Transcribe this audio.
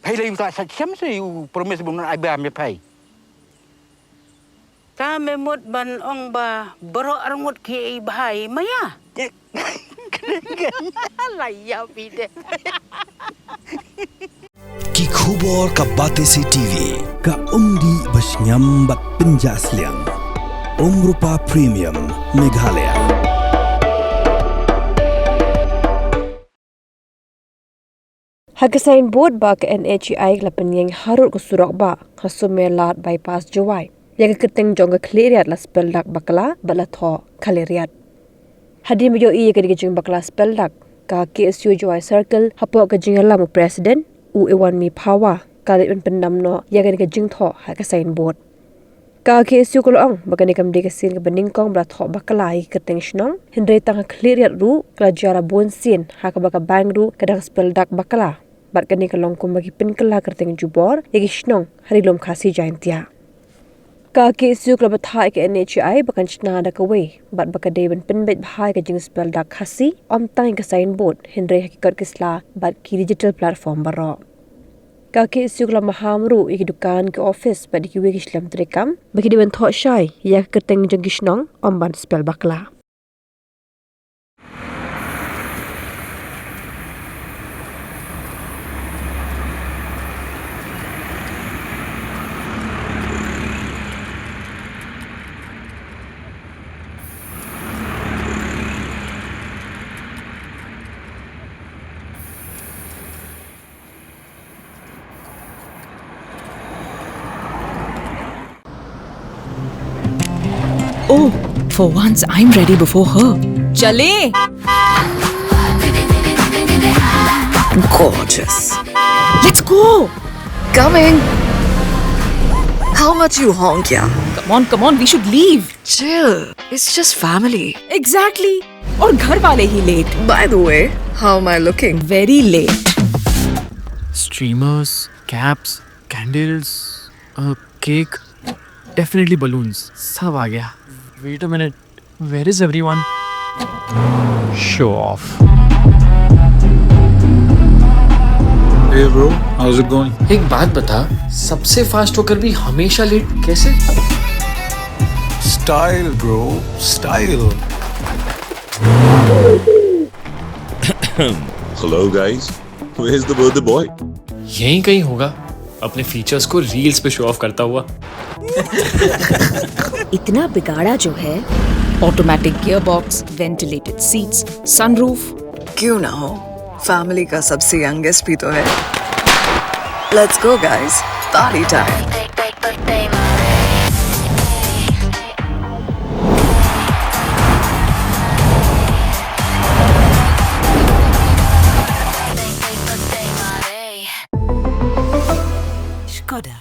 Hay là ta sạch chấm gì promise bông ai bè mẹ phải. Ta memot ban ong ba baro arangot ki bahay maya. Laya pide. की खूब और का बातें सी टीवी का उम्दी बशnyam bat penjaslian Rupa Premium Meghalaya. Haga signboard ba ka Nhai lapan yang harut ko surak ba hasumelat bypass jawai. Yang keteng jong ka Khliehriat la spel dak bakla bala tho Khaleriat. Hadi mejo iya ka digijing bakla spel dak ka KSU jawai circle hapo ka jingala mu president u ewan mi power kalit Pyndam no yang ka jing tho haga signboard. Ka KSU ko loong bagani kam de ka sin ka bening kong bala tho bakla i keteng shnong hindre tang Khliehriat ru kala jara bon sin haka baka bang ru kadang spel dak bakla. Bat kani kalong kum bagi penkala kerteng jubor yagi shnong hari lom khasi jaintia. Ka KSU klub thai ke Nhai bakan chna da kaway bat baka deban penbet bhai ka jing spell da khasi om tang ka signboard hindre hakikat kisla bat ki digital platform baro. Ka KSU klub mahamru yagi dukan ke office bat ki wegi shlam trekam bagi deban tho shai yak kerteng jing shnong om ban spell bakla. Oh, for once I'm ready before her. Chale! Gorgeous. Let's go! Coming. How much you honk, yeah? Come on, we should leave. Chill. It's just family. Exactly. Aur ghar wale hi late. By the way, how am I looking? Very late. Streamers, caps, candles, a cake, definitely balloons. Sab aa gaya. Wait a minute. Where is everyone? Show off. Hey bro, how's it going? एक बात बता, सबसे फास्ट होकर भी हमेशा लेट कैसे? Style bro, style. Hello guys, where's the birthday boy? यहीं कहीं होगा, अपने फीचर्स को रील्स पे शो ऑफ करता हुआ. इतना बिगाड़ा जो है. Automatic gearbox, ventilated seats, sunroof. क्यों ना हो? Family का सबसे youngest भी तो है. Let's go guys, party time. Skoda.